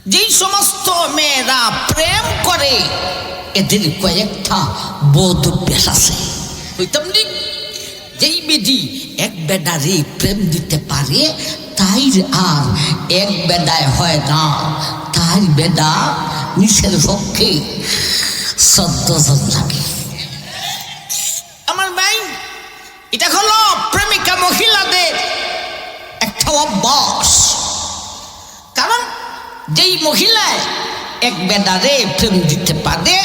যেই সমস্ত মেয়েরা প্রেম করে এদের কয়েকটা বোধ অভ্যাস আছে। হইতাম নি যেই বেদি এক বেডারে প্রেম দিতে পারে তাই আর এক বেডায় হয় না, তাই বেডা নিচের পক্ষে 14 জন লাগে। আমার ভাই, এটা হলো প্রেমিকা মহিলাদের একটা অভ্যাস। কারণ যেই মহিলায় এক বেডারে প্রেম দিতে পারে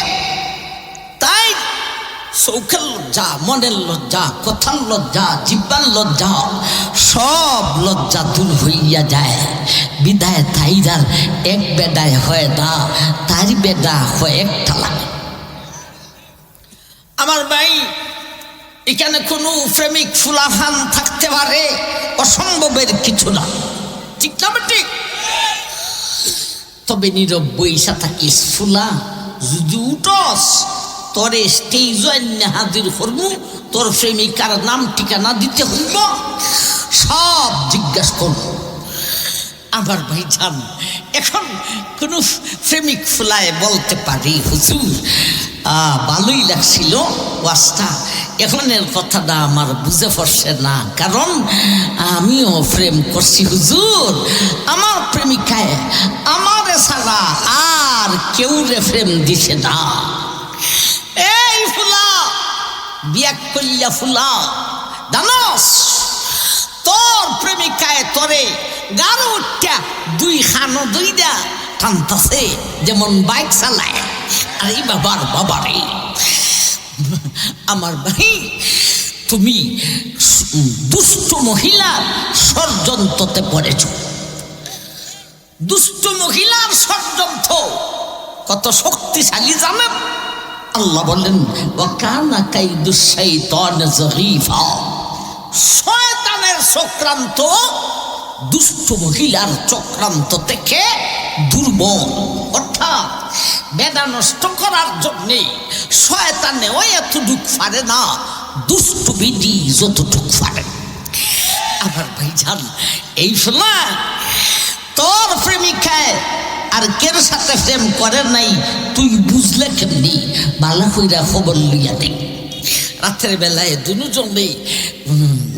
তাই চৌখের লজ্জা, মনের লজ্জা, কথার লজ্জা, জিব্বার লজ্জা, সব লজ্জা দূর হইয়া যায়। বিদায় তাইরার এক বেডায় হয় না, তার বেডা হয় একটা লাগে। আমার ভাই, এখানে কোনো প্রেমিক ফুলাফান থাকতে পারে, অসম্ভবের কিছু না, ঠিক না ঠিক? তবে নীরব বৈশা থাকিস ফুলা, যদি উঠস তোরে স্টেজ হাজির করবো, তোর প্রেমিকার নাম ঠিকানা দিতে হইব, সব জিজ্ঞাসা করব। আমার ভাই যান, এখন কোন প্রেমিক ফুলায় বলতে পারি হুজুর ভালোই লাগছিল ওয়াজটা, এখনের কথাটা আমার বুঝে পড়ছে না, কারণ আমিও প্রেম করছি হুজুর, আমার প্রেমিকায় আমার ছাড়া আর কেউ রে প্রেম দিছে না। এই ফুলা, বিয়া কইয়া ফুলা, জানস তোর প্রেমিকায় তোরে গাড়ো উঠা দুই খানো দুইটা টানতাছে যেমন বাইক চালায়। আর এই বাবার বাবারে, আমার ভাই, তুমি দুষ্ট মহিলার ষড়যন্ত্রতে পড়েছ। দুষ্ট মহিলার ষড়যন্ত্র কত শক্তিশালী জানেন? আল্লাহ বললেন ওয়াকানা কাইদুশ শাইতান যগীফা, শয়তানের চক্রান্ত দুষ্ট মহিলার চক্রান্ত থেকে দুর্বল। অর্থাৎ বেদা নষ্ট করার জন্যে শয়তানে ওই এতটুক পারে না, দুষ্ট বিধি যতটুক পারে। আমার ভাই জান, এই ফলা তোর প্রেমিকায় আর কের সাথে প্রেম করে নাই তুই বুঝলে কেমনি? বালা কইরা খবর লইয়া দেখ। রাতের বেলায় দুজনে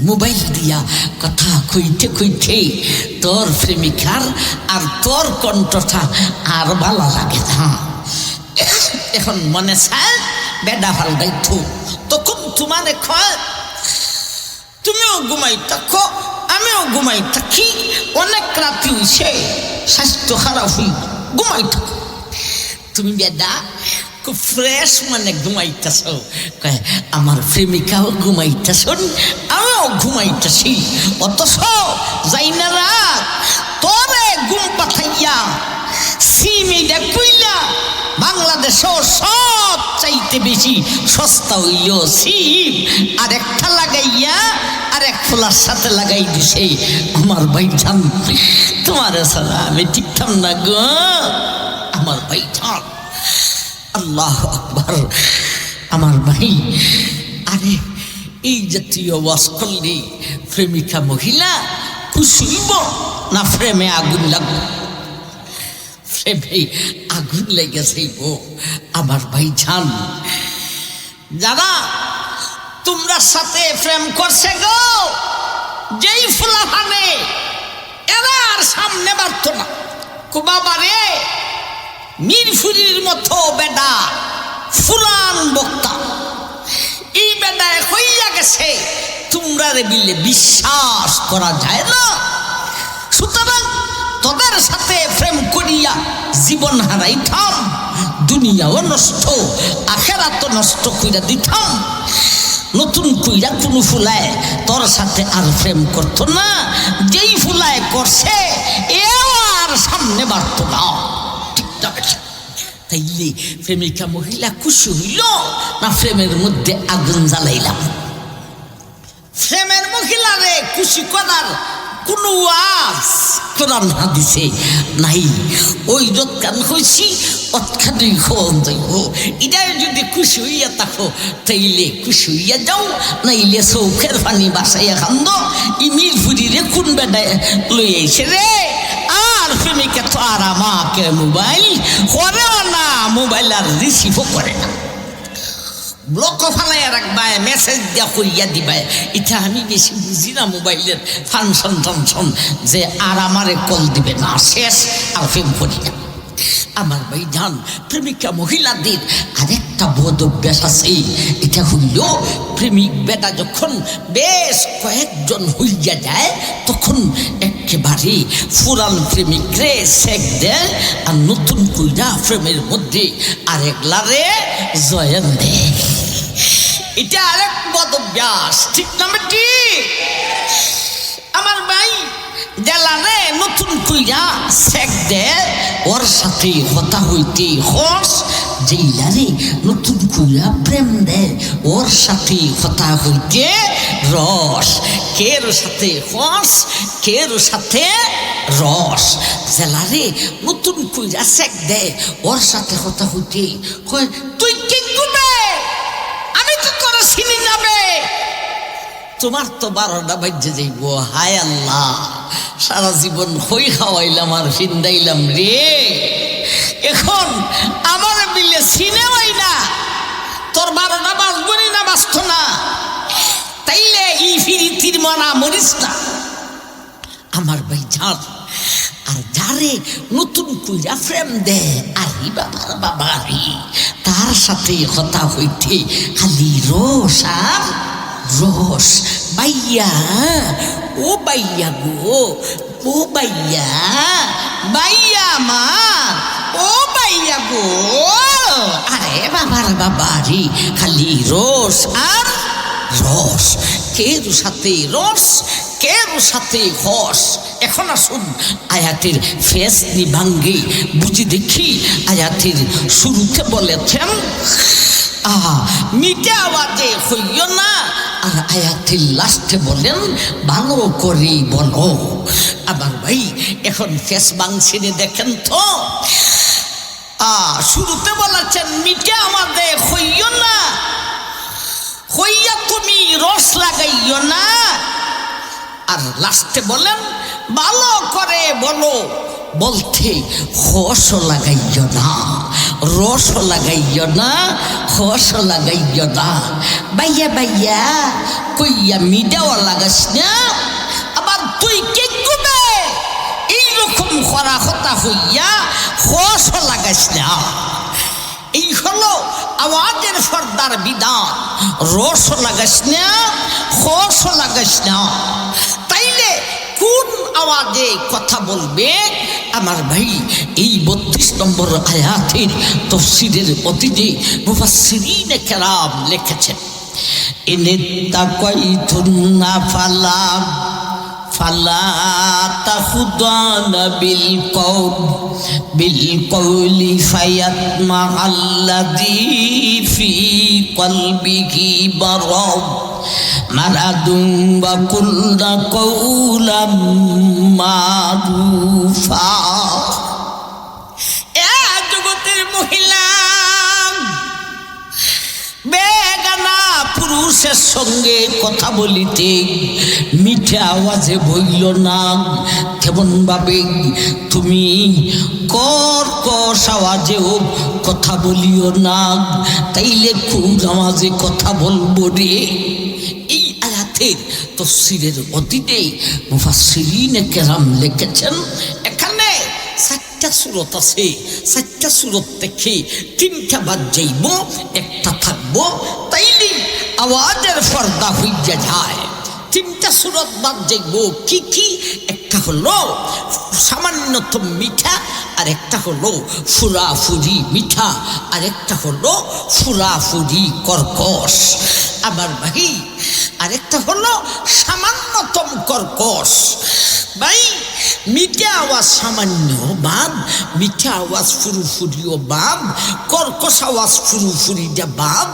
মোবাইল দিয়া কথা কইতে কইতে তোর প্রেমিকার আর তোর কণ্ঠটা আর ভালো লাগে না। এখন মনে চায় বেডা ভাল দায়িত্ব, তখন তোমারে কয় তুমিও ঘুমাই থাকো আমিও ঘুমাই থাকি, অনেক রাতি হইছে, স্বাস্থ্য খারাপ হই, ঘুমাই থাকো। তুমি বেডা খুব ফ্রেশ মানে ঘুমাইতেছ, আমার প্রেমিকাও ঘুমাইতেছ, আমিও ঘুমাইতেছি, অথচ যাই না রাত তোরে ঘুম পাঠাইয়া সিমিটা কইলা বাংলাদেশও সব চাইতে বেশি সস্তা হইল সিম, আর একটা লাগাইয়া আর এক ফোলার সাথে লাগাই দিছে। আমার ভাই জান, তোমার ছাড়া আমি ঠিকঠাক না গো আমার ভাই জান। আল্লাহ আকবার। আমার ভাই, আরে এই জাতীয় ওয়াজ করলে প্রেমিকা মহিলা খুশি হইব না প্রেমে আগুন লাগবে? প্রেমে আগুন লেগেছে গো আমার ভাই জান। যারা তোমরা সাথে প্রেম করছে গো, যেই ফুলাফানে এরা আর সামনে বাড়ত না, বাবারে মিরফুরির মতো বেডা ফুলান বক্তা, এই বেডায় হইয়া গেছে তোমরা রে বিলে বিশ্বাস করা যায় না। সুতরাং তোদের সাথে প্রেম করিয়া জীবন হারাইতাম, দুনিয়াও নষ্ট আখেরাতও নষ্ট কইরা দিতাম। নতুন কইরা কোনো ফুলায় তোর সাথে আর প্রেম করতো না, যেই ফুলায় করছে এও আর সামনে বাড়তো না। তাইলে প্রেমিকা মহিলা খুশি হইল না প্রেমের মধ্যে আগুন জ্বালাইলাম? প্রেমের মহিলারে খুশি করার কোন ওয়াজ কোরআন হাদিসে নাই। ওই যৎকান হইছি অৎখানেই খোঁজ যাইব। এটাই যদি খুশি হইয়া থাকো তাইলে খুশি হইয়া যাও, নাইলে চৌখের পানি বাসাইয়া খান্দ। ই মিরপুরি রে কোন বেডায় লই আইছে রে, আর প্রেমিকা তো আর আমাকে মোবাইল করেও না, মোবাইল আর রিসিভও করে না, ব্লক ফালাইয়া রাখবায়, মেসেজ দিয়া করিয়া দিবায়। এটা আমি বেশি বুঝি না মোবাইলের ফাংশন টাংশন, যে আর আমারে কল দিবে না, শেষ আর প্রেম করি না। আমার ভাই জান, প্রেমিকা মহিলাদের আরেকটা বদ অভ্যাস আছে। এটা হইল প্রেমিক বেটা যখন বেশ কয়েকজন হইয়া যায়, তখন একেবারে পুরান প্রেমিকরে সেক দেয়, আর নতুন কইরা প্রেমের মধ্যে আরেকলারে জয়েন দেয়। এটা আরেক বদ অভ্যাস, ঠিক না বেটি? আমার ভাই জেলারে নতুন কইরা সেক দেয়, ওর সাথে কথা হইতে হস, জেলারে নতুন কইরা প্রেম দেয়, ওর সাথে কথা হইতে রস। কের সাথে হস, কের সাথে রস। জেলারে নতুন কইরা সেক দেয়, ওর সাথে কথা হইতে কয় তুই কি করবে, আমি তো তোরা চিনি যাবে, তোমার তো 12টা বাজে যাইব। হায় আল্লাহ, সারা জীবন হই খাওয়াইলাম আর ফিন্দাইলাম রে, এখন আমার বিলে সিনেমাই না, তোর 12টা বাজবনি না, বাঁচত না, তাইলে ই ফিরিতির মানা মরিস না। আমার ভাই জান, আর যারে নতুন কইরা প্রেম দে, আরে বাবার বাবারি, তার সাথে কথা হইতে খালি রস আর রস। বাইয়া, ও বাইয়া গো, ও বাইয়া, বাইয়া আমার, ও বাইয়া গো, আরে বাবার বাবারি, খালি রস আর রস। কের সাথে রস, কের সাথে হস। এখন আসুন আয়াতের ফেস নিভাঙ্গে বুঝি দেখি। আয়াতের শুরুতে বলেছেন মিঠে আওয়াজে হইও না, আর আয়াতের লাস্টে বলেন ভালো করে বলো। আমার ভাই এখন ফেস বাংশিনে দেখেন তো, শুরুতে বলেছেন মিঠে আওয়াজে হইও না, হইয়া তুমি রস লাগাইও না, আর লাস্টে বলেন ভালো করে বলো। বলতে হস লাগাইও না, রস লাগাইও না, হস লাগাইও না। বাইয়া বাইয়া কইয়া মিডাও লাগাস না, আবার তুই কে করবে এইরকম করা কথা হইয়া হস লাগাস না। এই হলো আওয়াজের পর্দার বিধান। রস লাগাস না, হস লাগাস না। তাইলে কোন আওয়াজে কথা বলবে? আমার ভাই এই 32 নম্বর আয়াতের তাফসীরের অতীতে মুফাসসিরিনে কেরাম লিখেছেন, ইনিত্তাকাইতুন্না ফালা তাখুদানা বিল কওলি ফায়াতমাআল্লাযী ফি কলবিহি মারাদ মারাদুন ওয়া কুল্লা কওলাম মারুফা। এ জগতের মহিলা, বেগানা পুরুষের সঙ্গে কথা বলিতে মিঠা আওয়াজে বইল না। কেমন ভাবে তুমি কর্কশ আওয়াজেও কথা বলিও না, তাইলে কোন আওয়াজে কথা বলবো রে? এই আয়াতের তাফসীরের অধীনে মুফাসসিরিনে কেরাম লিখেছেন, এখানে 4টা সূরত আছে, 4টা সূরত থেকে 3টা বাদ যাইব, একটা থাকবো, তাইলে আওয়াজের পর্দা হইয়া যায়। 3টা সূরত বাদ যাইব। কি কি? একটা হলো সামান্যতম মিঠা, আর একটা হলো ফুরাফুরি মিঠা, আর একটা হলো ফুরাফুরি কর্কশ। আবার ভাই আরেকটা হলো সামান্যতম কর্কশ। ভাই মিঠা আওয়াজ সামান্য বাদ, মিঠা আওয়াজ ফুরুফুরিও বাদ, কর্কশ আওয়াজ ফুরুফুরিটা বাদ,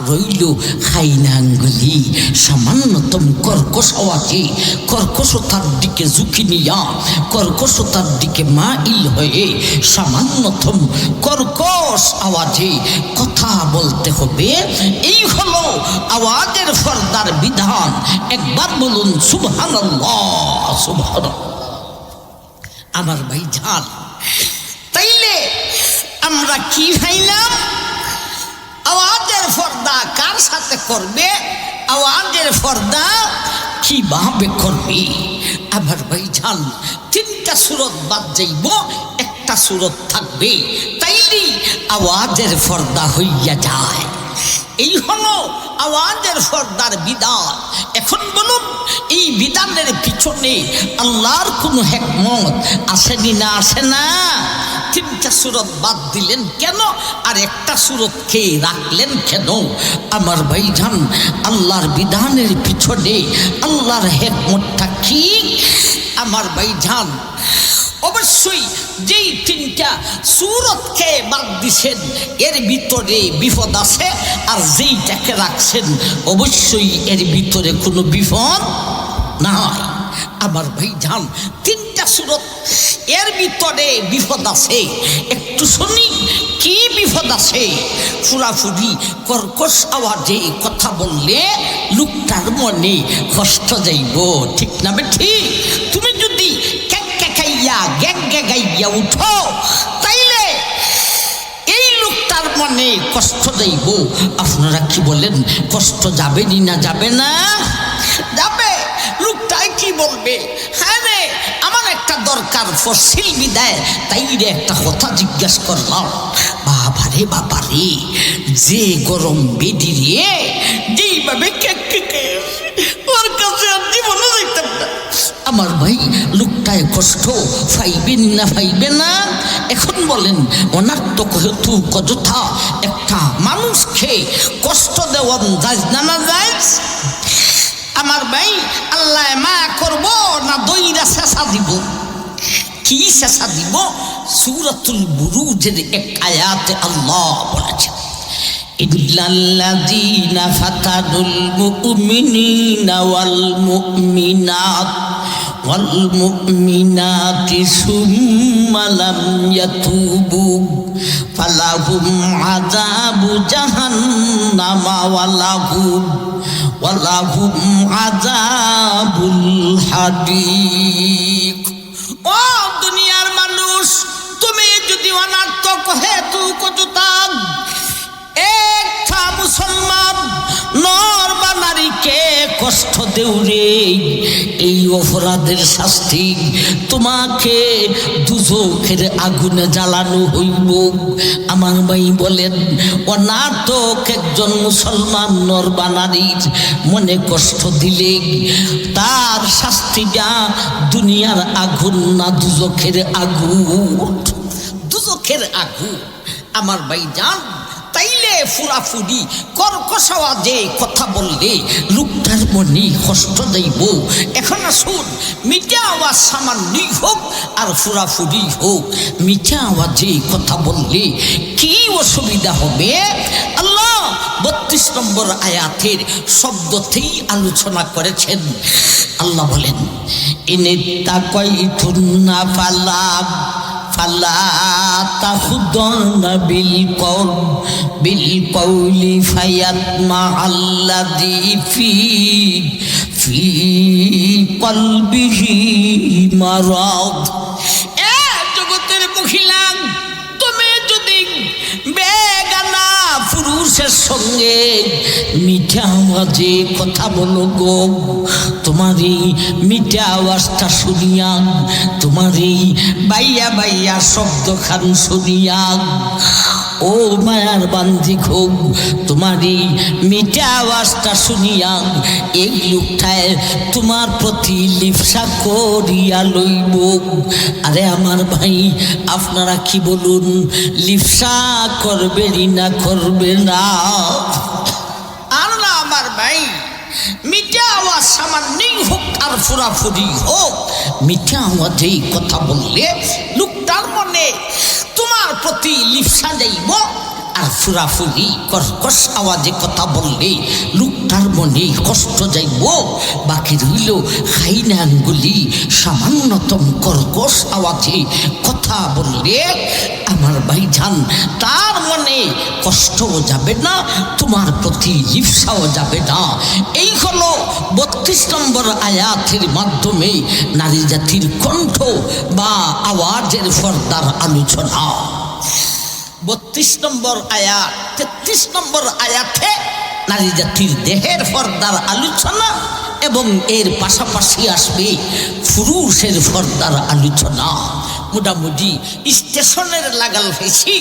রইল খাইনাঙ্গুলি সামান্যতম কর্কশ আওয়াজে কর্কশতার দিকে ঝুঁকি নিয়া, কর্কশতার দিকে মাইল হয়ে সামান্যতম কর্কশ আওয়াজে কথা বলতে হবে। এই হলো আওয়াজের পর্দার বিধান। একবার বলুন সুবহানাল্লাহ, সুবহানাল্লাহ। আমার ভাই জান, তাইলে আমরা কি ভাইলাম? আওয়াজের পর্দা কার সাথে করবে, আওয়াজের পর্দা কিভাবে করবে? আমার ভাই জান, তিনটা সূরত বাদ যাইব, একটা সূরত থাকবে, তাইলেই আওয়াজের পর্দা হইয়া যায়। এই হলো আওয়াজের পর্দার বিধান। এখন বলুন, এই বিধানের পিছনে আল্লাহর কোনো হিকমত আসেনি না আসে না? তিনটা সূরত বাদ দিলেন কেন, আর একটা সূরতকে রাখলেন কেন? আমার ভাইজান, আল্লাহর বিধানের পিছনে আল্লাহর হিকমতটা কি? আমার ভাইজান, অবশ্যই যেই তিনটা সূরতকে বাদ দিছেন এর ভিতরে বিপদ আছে, আর যেইটাকে রাখছেন অবশ্যই এর ভিতরে কোনো বিপদ নাই। আমার ভাইজান, তিনটা সূরত এর ভিতরে বিপদ আছে, একটু শুনি কি বিপদ আছে। ফুরাফুরি কর্কশ আওয়াজে কথা বললে লোকটার মনে কষ্ট যাইব, ঠিক না বেঠি? তুমি যদি গাইয়া উঠো, তাইলে এই লোকটার মনে কষ্ট যাইব। আপনারা কি বলেন, কষ্ট যাবেনি না যাবে না? যাবে। লোকটাই কি বলবে, হ্যাঁ রে আমার একটা দরকার ফসিল বিদায়, তাই রে একটা কথা জিজ্ঞাসা করলাম। বাবারে বাবারে, যে গরম বেডি রে, যেইভাবে ওর কাছে আর জীবনে দেখতাম না। আমার ভাই, লোকটায় কষ্ট পাইবেন না পাইবে না? এখন বলেন, অনাত্মক হেতু অযথা একটা মানুষকে কষ্ট দেওয়া যায় না না যায়? আমার ভাই, আল্লাহ মায়া করব না দইরা শেষা দিব? কি শেষা দিব? সূরাতুল বুরুজের এক আয়াতে আল্লাহ বলেছেন, ইল্লাল্লাযীনা ফাতানুল মুমিনিনা ওয়াল মুমিনাত ওয়াল মুমিনাতি সুম্মা লাম ইয়াতুবু ফালাহুম আযাবু জাহান্নামা ওয়ালাহুম আযাবুল হারিক। ও দুনিয়ার মানুষ, তুমি যদি অনার্থক হেতু কজুতাম একটা মুসলমান নর বা নারীকে কষ্ট দেও রে, এই অপরাধের শাস্তি তোমাকে দুজখের আগুনে জ্বালানো হইব। আমার ভাই বলেন, অনার্থক একজন মুসলমান নর বা নারীর মনে কষ্ট দিলে তার শাস্তিটা দুনিয়ার আগুন না দুজখের আগুন? দুজখের আগুন। আমার ভাই জান, তাইলে ফুরাফুরি কর্কশ আওয়াজে কথা বললে লোকটার মনে কষ্ট দেব। এখন আসুন, মিঠা আওয়াজ সামান্যই হোক আর ফুরাফুরি হোক, মিঠা আওয়াজে কথা বললে কি অসুবিধা হবে? আল্লাহ 32 নম্বর আয়াতের শব্দতেই আলোচনা করেছেন। আল্লাহ বলেন, ইনিত্তাকাইতুন্না ফালা তাখুদনা বিল কওলি ফায়াতমাআল্লাযী ফি কলবিহি মারাদ। এ জগতের মহিলা, তুমি যদি বেগানা পুরুষের সঙ্গে মিঠা আওয়াজে কথা বলো গো, তোমার এই মিঠা আওয়াজটা শুনিয়া, তোমার এই বাইয়া বাইয়া শব্দ খান শুনিয়া, ও মায়ার বান্দি খোক, তোমার এই মিঠা আওয়াজটা শুনিয়া এই লোকটায় তোমার প্রতি লিপসা করিয়া লইব। আরে আমার ভাই, আপনারা কি বলুন, লিপসা করবে না করবে না? আর না আমার ভাই, মিঠা আওয়াজ সামান্যই হোক আর ফুরাফুরি হোক, মিঠা আওয়াজেই কথা বললে লোকটার মনে তোমার প্রতি লিপসা যাইব, আর আর ফুরাফুরি কর্কশ আওয়াজে কথা বললে লোকটার মনে কষ্ট যাইব, বাকি রইল খাইনা আঙ্গুলি সামান্যতম কর্কশ আওয়াজে কথা বললে আমার ভাইজান তার মনে কষ্টও যাবে না, তোমার প্রতি লিপ্সাও যাবে না। এই হলো 32 নম্বর আয়াতের মাধ্যমে নারী জাতির কণ্ঠ বা আওয়াজের পর্দার আলোচনা। 32 নম্বর আয়াত, 33 নম্বর আয়াতে নারী জাতির দেহের পর্দার আলোচনা এবং এর পাশাপাশি আসবে পুরুষের পর্দার আলোচনা। মোটামুটি স্টেশনের লাগাল হয়েছি।